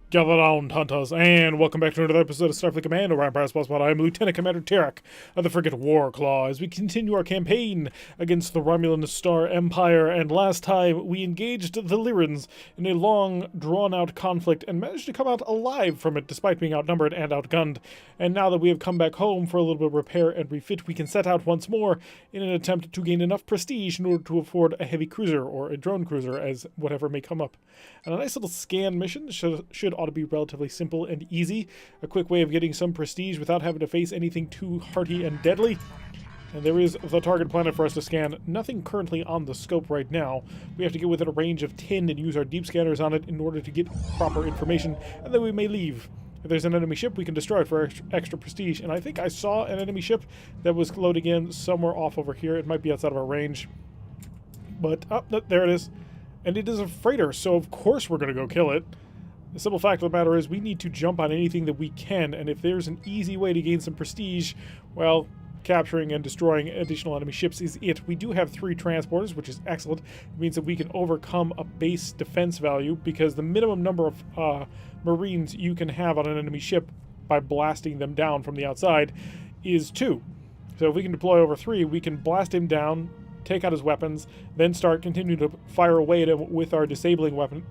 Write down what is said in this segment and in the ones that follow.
Gather round, hunters, and welcome back to another episode of Starfleet Command, Orion Pirates. I am Lieutenant Commander Tarek of the frigate Warclaw as we continue our campaign against the Romulan Star Empire. And last time we engaged the Lyrans in a long, drawn-out conflict and managed to come out alive from it despite being outnumbered and outgunned. And now that we have come back home for a little bit of repair and refit, we can set out once more in an attempt to gain enough prestige in order to afford a heavy cruiser or a drone cruiser as whatever may come up. And a nice little scan mission should ought to be relatively simple and easy. A quick way of getting some prestige without having to face anything too hearty and deadly. And there is the target planet for us to scan. Nothing currently on the scope right now. We have to get within a range of 10 and use our deep scanners on it in order to get proper information, and then we may leave. If there's an enemy ship, we can destroy it for extra prestige. And I think I saw an enemy ship that was loading in somewhere off over here. It might be outside of our range. But, oh, there it is. And it is a freighter, so of course we're going to go kill it. The simple fact of the matter is we need to jump on anything that we can, and if there's an easy way to gain some prestige, well, capturing and destroying additional enemy ships is it. We do have 3 transporters, which is excellent. It means that we can overcome a base defense value, because the minimum number of Marines you can have on an enemy ship by blasting them down from the outside is 2. So if we can deploy over 3, we can blast him down, take out his weapons, then start continuing to fire away at him with our disabling weapon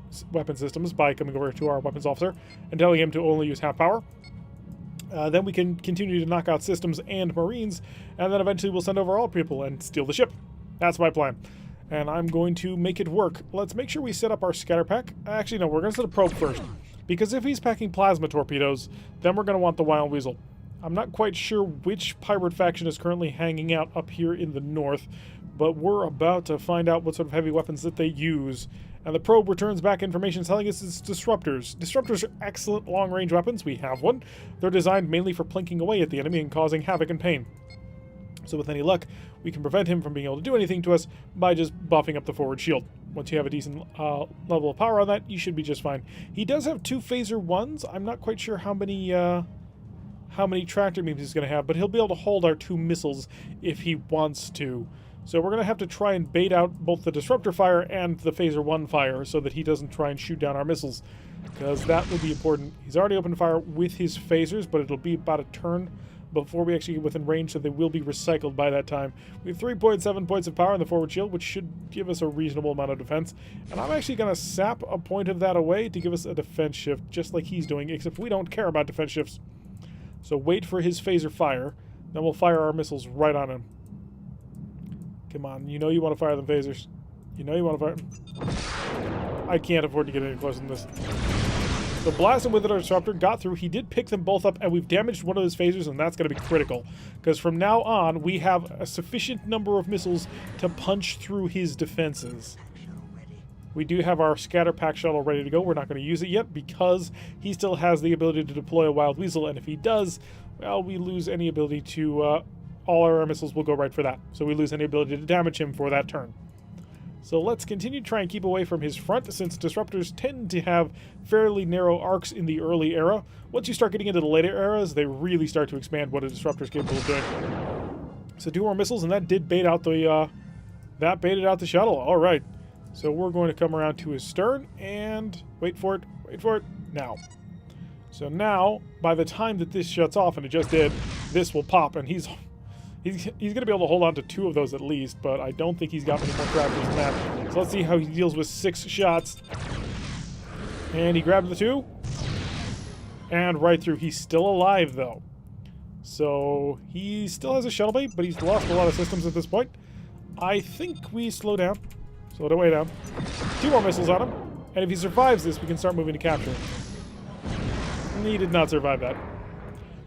systems by coming over to our weapons officer and telling him to only use half power. Then we can continue to knock out systems and Marines, and then eventually we'll send over all people and steal the ship. That's my plan. And I'm going to make it work. Let's make sure we set up our scatter pack. Actually, no, we're going to set a probe first. Because if he's packing plasma torpedoes, then we're going to want the Wild Weasel. I'm not quite sure which pirate faction is currently hanging out up here in the north, but we're about to find out what sort of heavy weapons that they use. And the probe returns back information telling us it's disruptors. Disruptors are excellent long-range weapons. We have one. They're designed mainly for plinking away at the enemy and causing havoc and pain. So with any luck, we can prevent him from being able to do anything to us by just buffing up the forward shield. Once you have a decent level of power on that, you should be just fine. He does have 2 phaser 1s. I'm not quite sure how many tractor beams he's going to have, but he'll be able to hold our 2 missiles if he wants to. So we're going to have to try and bait out both the disruptor fire and the phaser 1 fire so that he doesn't try and shoot down our missiles, because that will be important. He's already opened fire with his phasers, but it'll be about a turn before we actually get within range, so they will be recycled by that time. We have 3.7 points of power in the forward shield, which should give us a reasonable amount of defense. And I'm actually going to sap a point of that away to give us a defense shift, just like he's doing, except we don't care about defense shifts. So wait for his phaser fire, then we'll fire our missiles right on him. Come on, you know you want to fire them phasers. You know you want to fire. I can't afford to get any closer than this. So blast him with our disruptor, got through. He did pick them both up, and we've damaged one of his phasers, and that's going to be critical. Because from now on, we have a sufficient number of missiles to punch through his defenses. We do have our scatter pack shuttle ready to go. We're not going to use it yet because he still has the ability to deploy a Wild Weasel, and if he does, well, we lose any ability to... all our missiles will go right for that. So we lose any ability to damage him for that turn. So let's continue to try and keep away from his front, since disruptors tend to have fairly narrow arcs in the early era. Once you start getting into the later eras, they really start to expand what a disruptor is capable of doing. So 2 more missiles, and that did bait out the that baited out the shuttle. All right. So we're going to come around to his stern and wait for it now. So now, by the time that this shuts off, and it just did, this will pop, and he's going to be able to hold on to 2 of those at least, but I don't think he's got many more crafters than that. So let's see how he deals with 6 shots. And he grabbed the 2. And right through. He's still alive, though. So he still has a shuttle bay, but he's lost a lot of systems at this point. I think we slow down. Slow it way down. 2 more missiles on him. And if he survives this, we can start moving to capture him. And he did not survive that.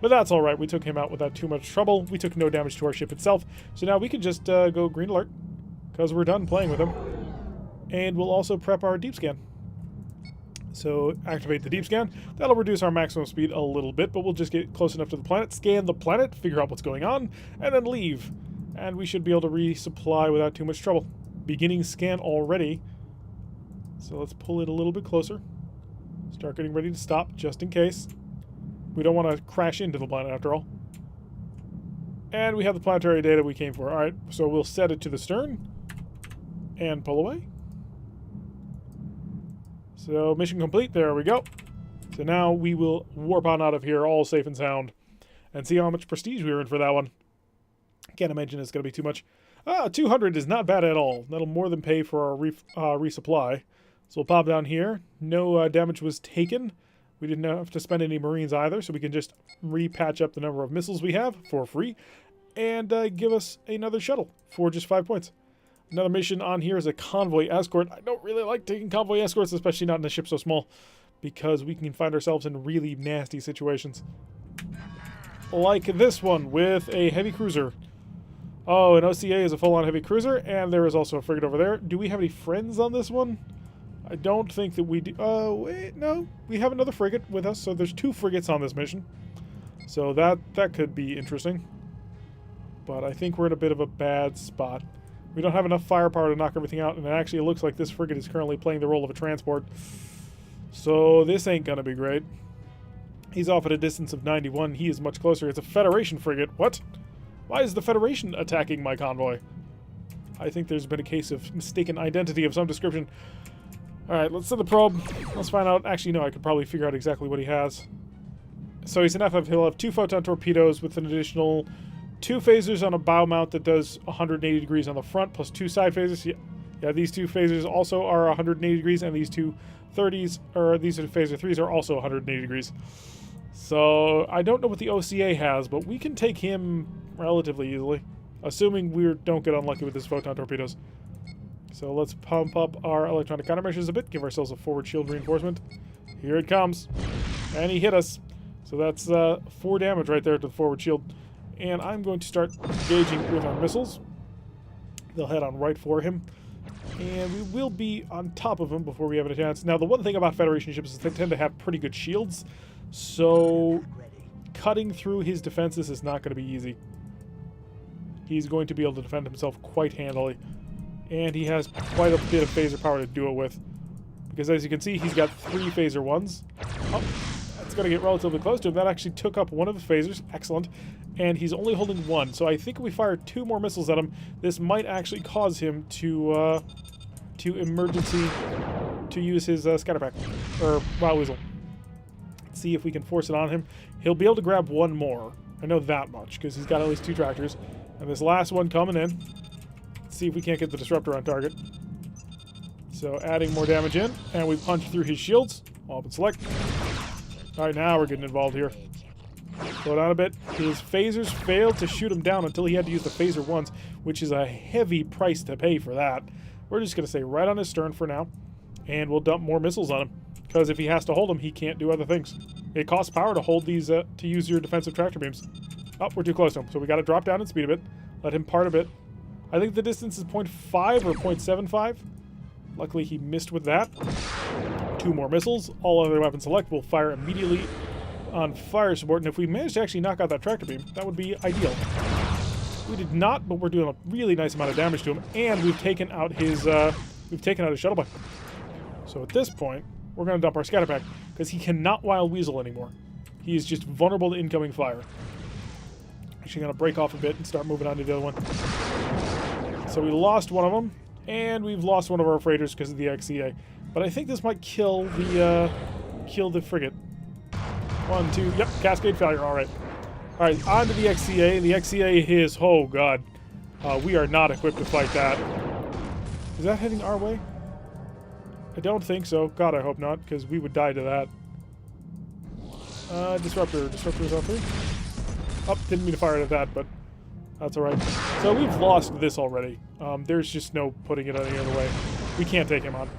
But that's alright, we took him out without too much trouble. We took no damage to our ship itself. So now we can just go green alert, because we're done playing with him. And we'll also prep our deep scan. So activate the deep scan. That'll reduce our maximum speed a little bit, but we'll just get close enough to the planet, scan the planet, figure out what's going on, and then leave. And we should be able to resupply without too much trouble. Beginning scan already. So let's pull it a little bit closer. Start getting ready to stop, just in case. We don't want to crash into the planet after all. And we have the planetary data we came for. Alright, so we'll set it to the stern. And pull away. So mission complete. There we go. So now we will warp on out of here, all safe and sound, and see how much prestige we earn for that one. Can't imagine it's going to be too much. 200 is not bad at all. That'll more than pay for our resupply. So we'll pop down here. No damage was taken. We didn't have to spend any Marines either, so we can just repatch up the number of missiles we have for free and give us another shuttle for just 5 points. Another mission on here is a convoy escort. I don't really like taking convoy escorts, especially not in a ship so small, because we can find ourselves in really nasty situations. Like this one with a heavy cruiser. Oh, an OCA is a full-on heavy cruiser, and there is also a frigate over there. Do we have any friends on this one? I don't think that we do. Oh, wait, no. We have another frigate with us, so there's 2 frigates on this mission. So that could be interesting. But I think we're in a bit of a bad spot. We don't have enough firepower to knock everything out, and it actually looks like this frigate is currently playing the role of a transport. So this ain't gonna be great. He's off at a distance of 91. He is much closer. It's a Federation frigate. What? Why is the Federation attacking my convoy? I think there's been a case of mistaken identity of some description. Alright, let's send the probe. Let's find out. Actually, no, I could probably figure out exactly what he has. So he's an FF. He'll have 2 photon torpedoes with an additional 2 phasers on a bow mount that does 180 degrees on the front, plus 2 side phasers. Yeah, these 2 phasers also are 180 degrees, and these 2 30s, or these are phaser 3s, are also 180 degrees. So I don't know what the OCA has, but we can take him relatively easily, assuming we don't get unlucky with his photon torpedoes. So let's pump up our electronic countermeasures a bit, give ourselves a forward shield reinforcement. Here it comes. And he hit us. So that's 4 damage right there to the forward shield. And I'm going to start engaging with our missiles. They'll head on right for him. And we will be on top of him before we have a chance. Now, the one thing about Federation ships is they tend to have pretty good shields. So cutting through his defenses is not going to be easy. He's going to be able to defend himself quite handily. And he has quite a bit of phaser power to do it with. Because as you can see, he's got 3 phaser 1s. Oh, that's going to get relatively close to him. That actually took up one of the phasers. Excellent. And he's only holding 1. So I think if we fire 2 more missiles at him, this might actually cause him to emergency to use his scatterpack. Or Wild Weasel. Let's see if we can force it on him. He'll be able to grab 1 more. I know that much, because he's got at least 2 tractors. And this last one coming in. Let's see if we can't get the disruptor on target. So adding more damage in, and we punch through his shields. All but select. Alright, now we're getting involved here. Slow down a bit. His phasers failed to shoot him down until he had to use the phaser 1s, which is a heavy price to pay for that. We're just going to stay right on his stern for now, and we'll dump more missiles on him. Because if he has to hold them, he can't do other things. It costs power to hold these, to use your defensive tractor beams. Oh, we're too close to him, so we got to drop down in speed a bit. Let him part a bit. I think the distance is 0.5 or 0.75. Luckily, he missed with that. 2 more missiles. All other weapons select will fire immediately on fire support. And if we manage to actually knock out that tractor beam, that would be ideal. We did not, but we're doing a really nice amount of damage to him. And we've taken out his shuttle bug. So at this point, we're going to dump our scatterpack, because he cannot Wild Weasel anymore. He is just vulnerable to incoming fire. Actually going to break off a bit and start moving on to the other one. So we lost one of them, and we've lost one of our freighters because of the XCA. But I think this might kill the frigate. 1, 2, yep, cascade failure, alright. Alright, on to the XCA. The XCA is, oh god. We are not equipped to fight that. Is that heading our way? I don't think so. God, I hope not, because we would die to that. Disruptor. Disruptor is on 3. Oh, didn't mean to fire it at that, but that's alright. So we've lost this already. There's just no putting it any other way. We can't take him on.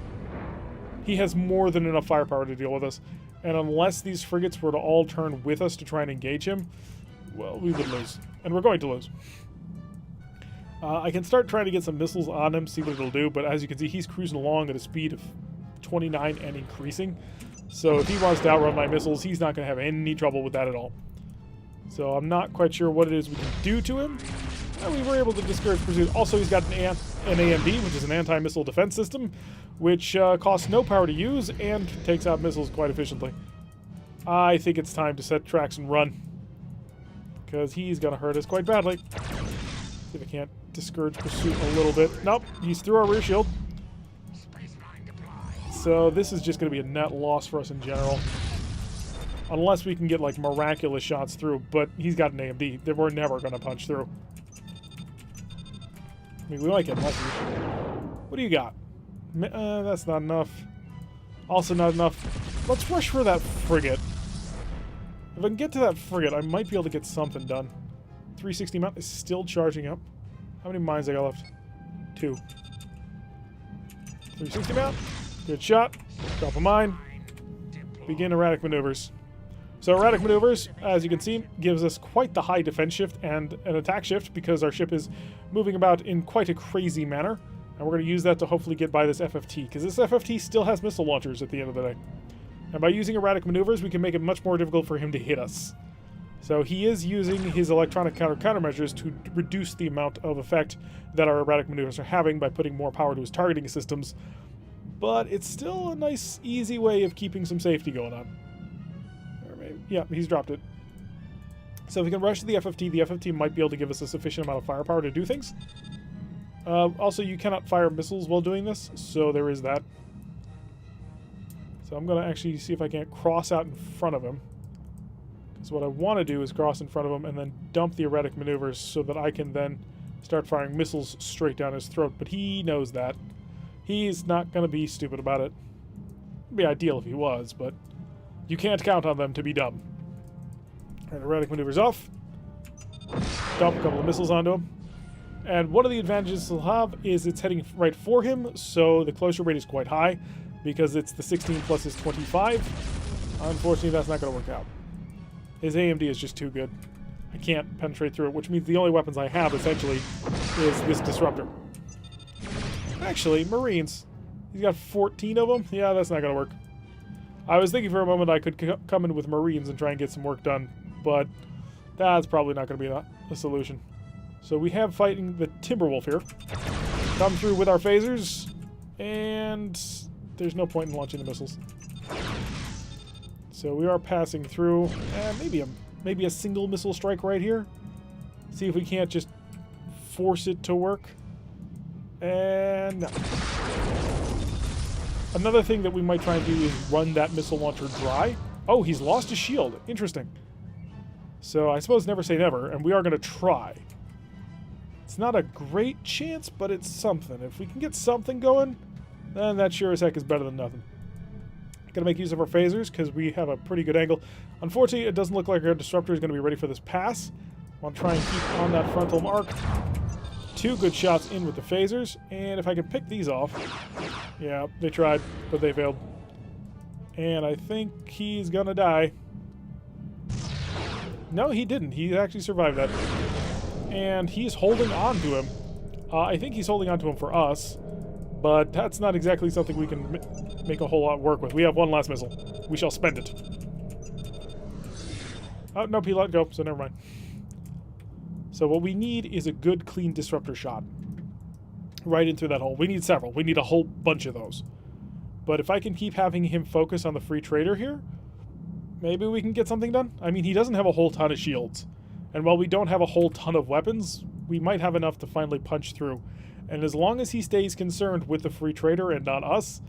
He has more than enough firepower to deal with us. And unless these frigates were to all turn with us to try and engage him, well, we would lose. And we're going to lose. I can start trying to get some missiles on him, see what it'll do, but as you can see, he's cruising along at a speed of 29 and increasing. So if he wants to outrun my missiles, he's not going to have any trouble with that at all. So I'm not quite sure what it is we can do to him. And we were able to discourage pursuit. Also, he's got an AMD, which is an anti-missile defense system, which costs no power to use and takes out missiles quite efficiently. I think it's time to set tracks and run, because he's going to hurt us quite badly. See if I can't discourage pursuit a little bit. Nope, he's through our rear shield. So this is just going to be a net loss for us in general. Unless we can get, like, miraculous shots through, but he's got an AMD. We're never going to punch through. I mean, we might get lucky. What do you got? That's not enough. Also not enough. Let's rush for that frigate. If I can get to that frigate, I might be able to get something done. 360 mount is still charging up. How many mines I got left? 2. 360 mount. Good shot. Drop a mine. Begin erratic maneuvers. So erratic maneuvers, as you can see, gives us quite the high defense shift and an attack shift because our ship is moving about in quite a crazy manner. And we're going to use that to hopefully get by this FFT, because this FFT still has missile launchers at the end of the day. And by using erratic maneuvers, we can make it much more difficult for him to hit us. So he is using his electronic countermeasures to reduce the amount of effect that our erratic maneuvers are having by putting more power to his targeting systems. But it's still a nice, easy way of keeping some safety going on. Or maybe, yeah, he's dropped it. So if we can rush to the FFT might be able to give us a sufficient amount of firepower to do things. Also, you cannot fire missiles while doing this, so there is that. So I'm going to actually see if I can't cross out in front of him. Because what I want to do is cross in front of him and then dump the erratic maneuvers so that I can then start firing missiles straight down his throat. But he knows that. He's not going to be stupid about it. It'd be ideal if he was, but you can't count on them to be dumb. Alright, erratic maneuvers off. Dump a couple of missiles onto him. And one of the advantages he'll have is it's heading right for him, so the closure rate is quite high because it's the 16 plus his 25. Unfortunately, that's not going to work out. His AMD is just too good. I can't penetrate through it, which means the only weapons I have, essentially, is this disruptor. Actually, Marines. He's got 14 of them? Yeah, that's not going to work. I was thinking for a moment I could come in with Marines and try and get some work done, but that's probably not going to be the solution. So we have fighting the Timberwolf here. Come through with our phasers, and there's no point in launching the missiles. So we are passing through, and maybe a single missile strike right here. See if we can't just force it to work. And no. Another thing that we might try and do is run that missile launcher dry. Oh, he's lost his shield. Interesting. So I suppose never say never, and we are going to try. It's not a great chance, but it's something. If we can get something going, then that sure as heck is better than nothing. Gonna make use of our phasers because we have a pretty good angle. Unfortunately, it doesn't look like our disruptor is going to be ready for this pass. I want to try and keep on that frontal mark. 2 good shots in with the phasers, and if I can pick these off... Yeah, they tried, but they failed. And I think he's gonna die. No, he didn't. He actually survived that. And he's holding on to him. I think he's holding on to him for us, but that's not exactly something we can make a whole lot work with. We have one last missile. We shall spend it. Oh, nope, he let go, so never mind. So what we need is a good, clean disruptor shot. Right into that hole. We need several. We need a whole bunch of those. But if I can keep having him focus on the free trader here, maybe we can get something done. I mean, he doesn't have a whole ton of shields. And while we don't have a whole ton of weapons, we might have enough to finally punch through. And as long as he stays concerned with the free trader and not us,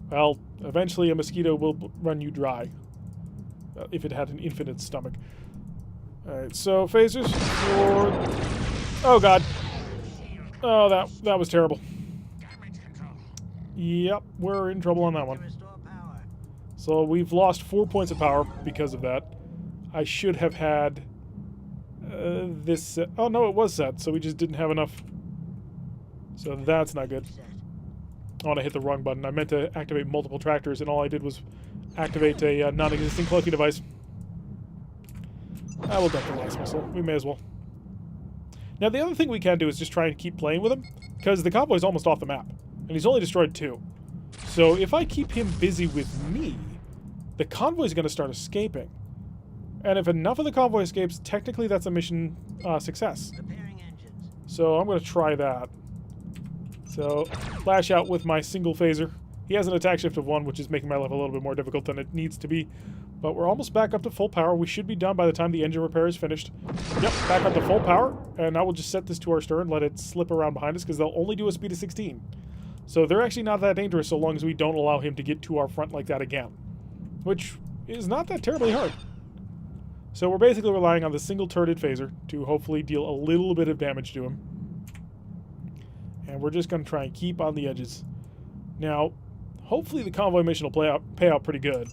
well, eventually a mosquito will run you dry. If it had an infinite stomach. Alright, so phasers for... Oh god. Oh, that was terrible. Yep, we're in trouble on that one. So we've lost 4 points of power because of that. I should have had this set. Oh no, it was set, so we just didn't have enough. So that's not good. Oh, and I hit the wrong button. I meant to activate multiple tractors, and all I did was activate a non-existing cloaking device. I will dump the last missile. We may as well. Now, the other thing we can do is just try and keep playing with him, because the convoy's almost off the map, and he's only destroyed 2. So if I keep him busy with me, the convoy's going to start escaping. And if enough of the convoy escapes, technically that's a mission success. So I'm going to try that. So, flash out with my single phaser. He has an attack shift of 1, which is making my life a little bit more difficult than it needs to be. But we're almost back up to full power. We should be done by the time the engine repair is finished. Yep, back up to full power. And now we'll just set this to our stern, let it slip around behind us, because they'll only do a speed of 16. So they're actually not that dangerous so long as we don't allow him to get to our front like that again. Which is not that terribly hard. So we're basically relying on the single turreted phaser to hopefully deal a little bit of damage to him. And we're just going to try and keep on the edges. Now, hopefully the convoy mission will pay out pretty good.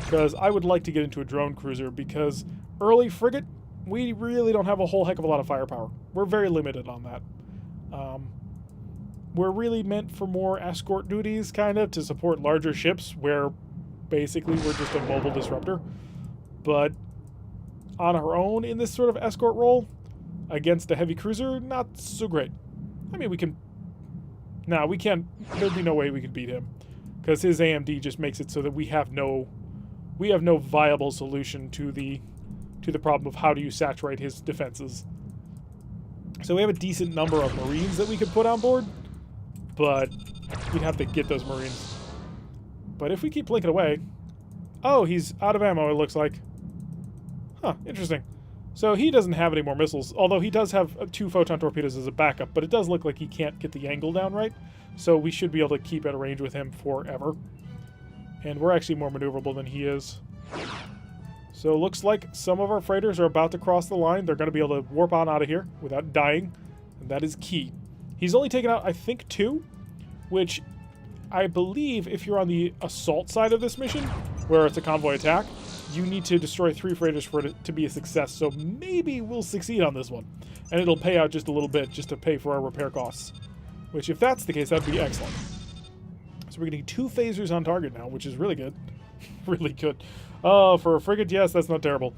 Because I would like to get into a drone cruiser, because early frigate, we really don't have a whole heck of a lot of firepower. We're very limited on that. We're really meant for more escort duties, kind of, to support larger ships, where basically we're just a mobile disruptor. But on our own in this sort of escort role, against a heavy cruiser, not so great. I mean, we can... Nah, we can't... There'd be no way we could beat him. Because his AMD just makes it so that we have no viable solution to the problem of how do you saturate his defenses. So we have a decent number of Marines that we could put on board, but we'd have to get those Marines. But if we keep blinking away... Oh, he's out of ammo, it looks like. Huh, interesting. So he doesn't have any more missiles, although he does have 2 photon torpedoes as a backup, but it does look like he can't get the angle down right, so we should be able to keep at a range with him forever. And we're actually more maneuverable than he is. So it looks like some of our freighters are about to cross the line. They're going to be able to warp on out of here without dying, and that is key. He's only taken out, I think, 2, which I believe if you're on the assault side of this mission, where it's a convoy attack, you need to destroy 3 freighters for it to be a success, so maybe we'll succeed on this one. And it'll pay out just a little bit, just to pay for our repair costs. Which, if that's the case, that'd be excellent. So we're getting 2 phasers on target now, which is really good. Really good. Oh, for a frigate, yes, that's not terrible.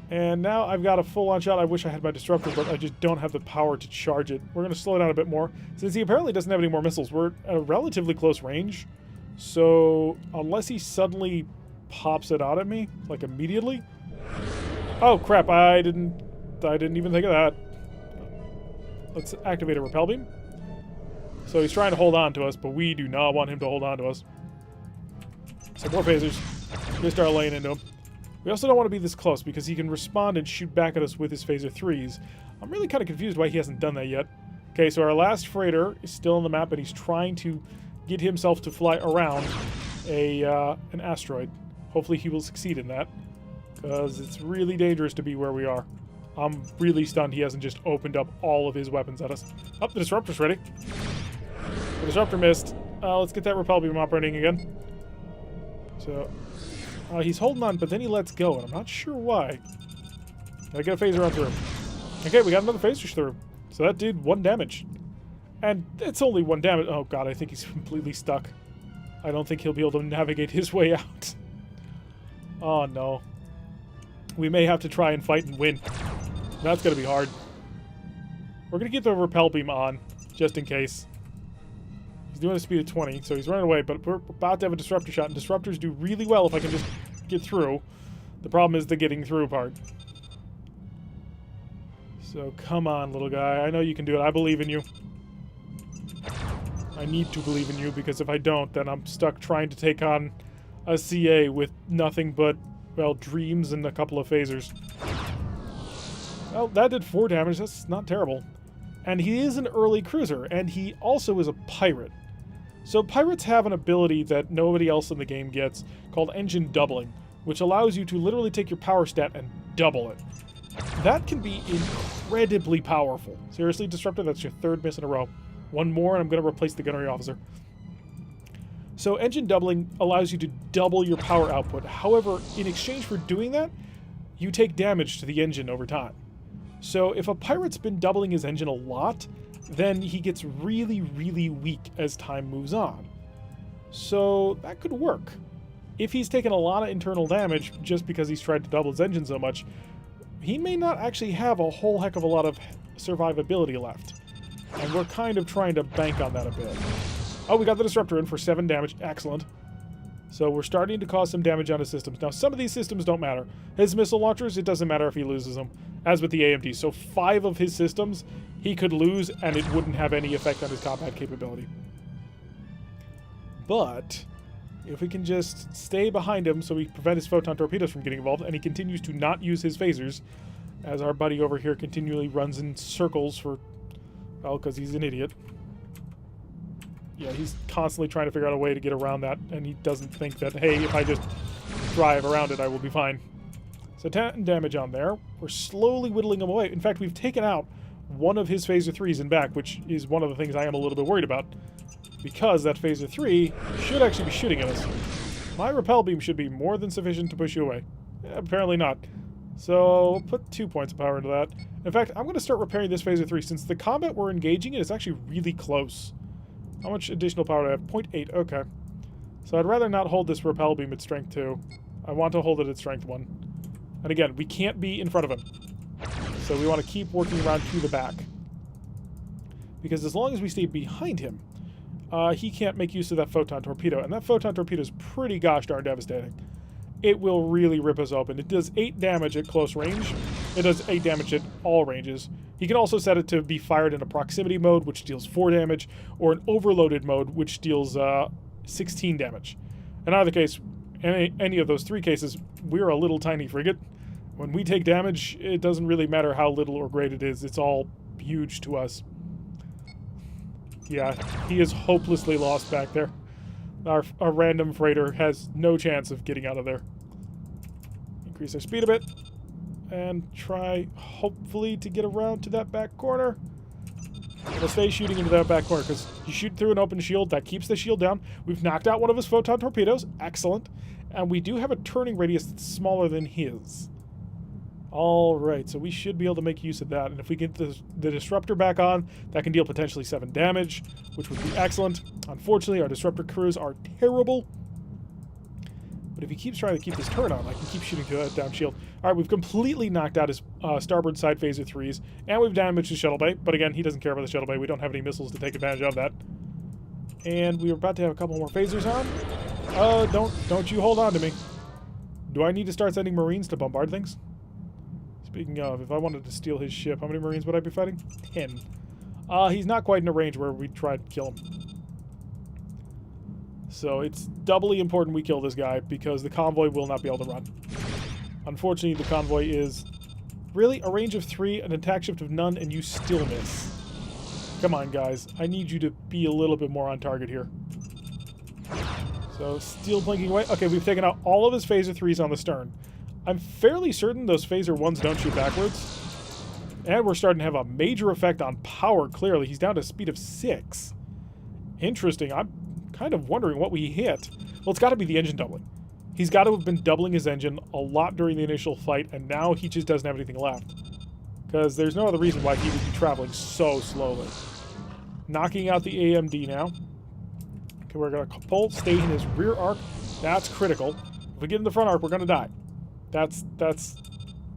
And now I've got a full-on shot. I wish I had my disruptor, but I just don't have the power to charge it. We're going to slow down a bit more. Since he apparently doesn't have any more missiles, we're at a relatively close range. So, unless he suddenly pops it out at me, like immediately. Oh crap, I didn't even think of that. Let's activate a repel beam. So he's trying to hold on to us, but we do not want him to hold on to us. So more phasers. We start laying into him. We also don't want to be this close because he can respond and shoot back at us with his phaser 3s. I'm really kind of confused why he hasn't done that yet. Okay, so our last freighter is still on the map, and he's trying to get himself to fly around an asteroid. Hopefully he will succeed in that, because it's really dangerous to be where we are. I'm really stunned he hasn't just opened up all of his weapons at us. Oh, the disruptor's ready. The disruptor missed. Let's get that repel beam operating again. So, he's holding on, but then he lets go, and I'm not sure why. Gotta get a phaser on through. Okay, we got another phaser through. So that did 1 damage. And it's only 1 damage. Oh god, I think he's completely stuck. I don't think he'll be able to navigate his way out. Oh no. We may have to try and fight and win. That's gonna be hard. We're gonna keep the repel beam on, just in case. He's doing a speed of 20, so he's running away, but we're about to have a disruptor shot, and disruptors do really well if I can just get through. The problem is the getting through part. So come on, little guy. I know you can do it. I believe in you. I need to believe in you, because if I don't, then I'm stuck trying to take on a CA with nothing but, well, dreams and a couple of phasers. Well, that did 4 damage. That's not terrible. And he is an early cruiser, and he also is a pirate. So pirates have an ability that nobody else in the game gets, called engine doubling, which allows you to literally take your power stat and double it. That can be incredibly powerful. Seriously, Disruptor, that's your 3rd miss in a row. 1 more, and I'm going to replace the gunnery officer. So engine doubling allows you to double your power output. However, in exchange for doing that, you take damage to the engine over time. So if a pirate's been doubling his engine a lot, then he gets really, really weak as time moves on. So that could work. If he's taken a lot of internal damage just because he's tried to double his engine so much, he may not actually have a whole heck of a lot of survivability left. And we're kind of trying to bank on that a bit. Oh, we got the Disruptor in for 7 damage. Excellent. So we're starting to cause some damage on his systems. Now, some of these systems don't matter. His missile launchers, it doesn't matter if he loses them, as with the AMD. So 5 of his systems he could lose, and it wouldn't have any effect on his combat capability. But if we can just stay behind him so we prevent his photon torpedoes from getting involved, and he continues to not use his phasers, as our buddy over here continually runs in circles for, well, because he's an idiot. Yeah, he's constantly trying to figure out a way to get around that, and he doesn't think that, hey, if I just drive around it, I will be fine. So 10 damage on there. We're slowly whittling him away. In fact, we've taken out one of his Phaser 3s in back, which is one of the things I am a little bit worried about. Because that Phaser 3 should actually be shooting at us. My repel beam should be more than sufficient to push you away. Apparently not. So we'll put 2 points of power into that. In fact, I'm going to start repairing this Phaser 3 since the combat we're engaging in is actually really close. How much additional power do I have? 0.8. Okay. So I'd rather not hold this repel beam at strength 2. I want to hold it at strength 1. And again, we can't be in front of him. So we want to keep working around to the back. Because as long as we stay behind him, he can't make use of that photon torpedo. And that photon torpedo is pretty gosh darn devastating. It will really rip us open. It does 8 damage at close range. It does 8 damage at all ranges. He can also set it to be fired in a proximity mode, which deals 4 damage, or an overloaded mode, which deals 16 damage. In either case, any of those 3 cases, we're a little tiny frigate. When we take damage, it doesn't really matter how little or great it is. It's all huge to us. Yeah, he is hopelessly lost back there. Our random freighter has no chance of getting out of there. Increase our speed a bit. And try, hopefully, to get around to that back corner. We'll stay shooting into that back corner, because you shoot through an open shield, that keeps the shield down. We've knocked out one of his photon torpedoes. Excellent. And we do have a turning radius that's smaller than his. Alright, so we should be able to make use of that. And if we get the disruptor back on, that can deal potentially 7 damage, which would be excellent. Unfortunately, our disruptor crews are terrible. But if he keeps trying to keep this turn on, I can keep shooting to that down shield. Alright, we've completely knocked out his starboard side Phaser 3s, and we've damaged his shuttle bay. But again, he doesn't care about the shuttle bay. We don't have any missiles to take advantage of that. And we were about to have a couple more phasers on. Don't you hold on to me. Do I need to start sending Marines to bombard things? Speaking of, if I wanted to steal his ship, how many Marines would I be fighting? 10. He's not quite in a range where we'd try to kill him. So it's doubly important we kill this guy, because the convoy will not be able to run. Unfortunately, the convoy is really a range of 3, an attack shift of none, and you still miss. Come on, guys. I need you to be a little bit more on target here. So, still blinking away. Okay, we've taken out all of his Phaser 3s on the stern. I'm fairly certain those Phaser 1s don't shoot backwards. And we're starting to have a major effect on power, clearly. He's down to a speed of 6. Interesting. I'm kind of wondering what we hit. Well, it's got to be the engine doubling. He's got to have been doubling his engine a lot during the initial fight, and now he just doesn't have anything left. Because there's no other reason why he would be traveling so slowly. Knocking out the AMD now. Okay, we're going to stay in his rear arc. That's critical. If we get in the front arc, we're going to die.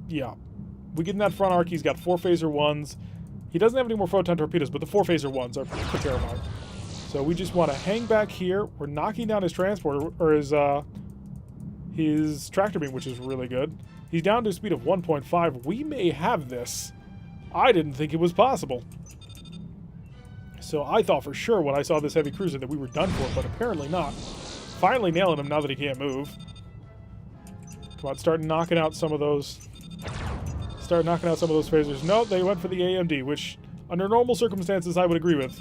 Yeah. We get in that front arc, he's got 4 Phaser 1s. He doesn't have any more photon torpedoes, but the 4 Phaser 1s are pretty terrifying. So we just want to hang back here. We're knocking down his transporter, or his tractor beam, which is really good. He's down to a speed of 1.5. We may have this. I didn't think it was possible. So I thought for sure when I saw this heavy cruiser that we were done for, but apparently not. Finally nailing him now that he can't move. Come on, start knocking out some of those. Start knocking out some of those phasers. No, they went for the AMD, which under normal circumstances I would agree with.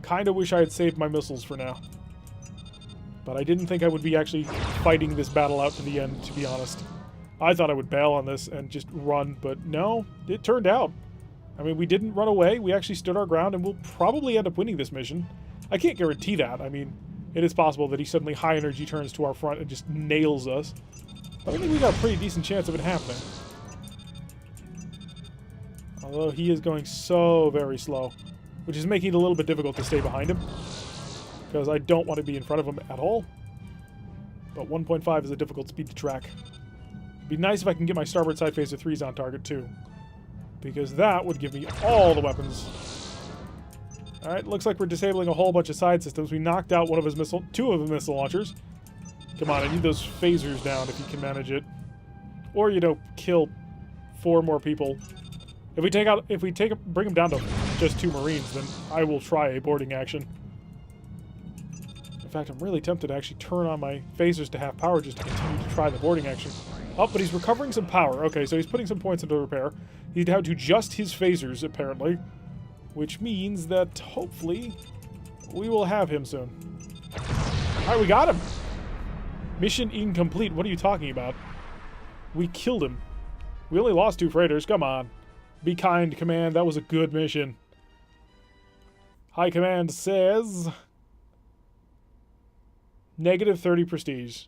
Kind of wish I had saved my missiles for now. But I didn't think I would be actually fighting this battle out to the end, to be honest. I thought I would bail on this and just run, but no, it turned out. I mean, we didn't run away. We actually stood our ground, and we'll probably end up winning this mission. I can't guarantee that. I mean, it is possible that he suddenly high energy turns to our front and just nails us. But I think we got a pretty decent chance of it happening. Although he is going so very slow, which is making it a little bit difficult to stay behind him. Because I don't want to be in front of him at all. But 1.5 is a difficult speed to track. It'd be nice if I can get my starboard side Phaser 3s on target too. Because that would give me all the weapons. Alright, looks like we're disabling a whole bunch of side systems. We knocked out one of his two of his missile launchers. Come on, I need those phasers down if you can manage it. Or, you know, kill 4 more people. If we bring him down to just 2 Marines, then I will try a boarding action. In fact, I'm really tempted to actually turn on my phasers to half power just to continue to try the boarding action. Oh, but he's recovering some power. Okay, so he's putting some points into repair. He's down to just his phasers, apparently. Which means that, hopefully, we will have him soon. Alright, we got him! Mission incomplete. What are you talking about? We killed him. We only lost 2 freighters. Come on. Be kind, Command. That was a good mission. High Command says... -30 prestige.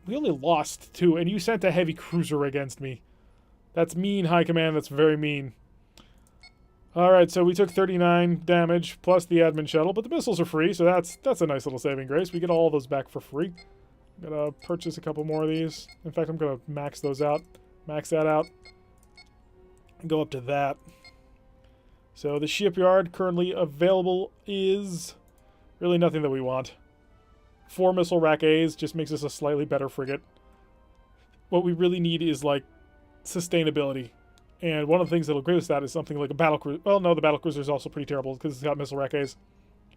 We only lost 2, and you sent a heavy cruiser against me. That's mean, High Command. That's very mean. Alright, so we took 39 damage, plus the admin shuttle, but the missiles are free, so that's a nice little saving grace. We get all those back for free. I'm gonna purchase a couple more of these. In fact, I'm gonna max those out. Max that out. And go up to that. So the shipyard currently available is really nothing that we want. 4 missile rack A's just makes us a slightly better frigate. What we really need is, like, sustainability. And one of the things that'll give us that is something like a battlecruiser. Well, no, the battlecruiser is also pretty terrible because it's got missile rack A's.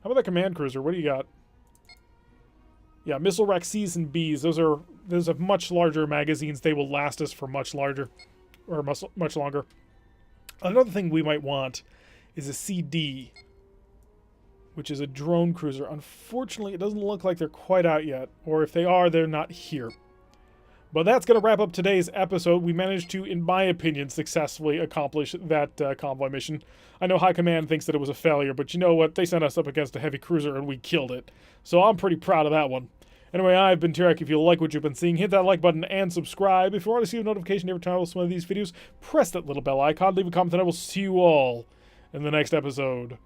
How about that command cruiser? What do you got? Yeah, missile rack C's and B's. Those have much larger magazines. They will last us for much longer. Another thing we might want is a CD, which is a drone cruiser. Unfortunately, it doesn't look like they're quite out yet. Or if they are, they're not here. But that's going to wrap up today's episode. We managed to, in my opinion, successfully accomplish that convoy mission. I know High Command thinks that it was a failure, but you know what? They sent us up against a heavy cruiser and we killed it. So I'm pretty proud of that one. Anyway, I've been Tarek. If you like what you've been seeing, hit that like button and subscribe. If you want to see a notification every time I post one of these videos, press that little bell icon, leave a comment, and I will see you all in the next episode.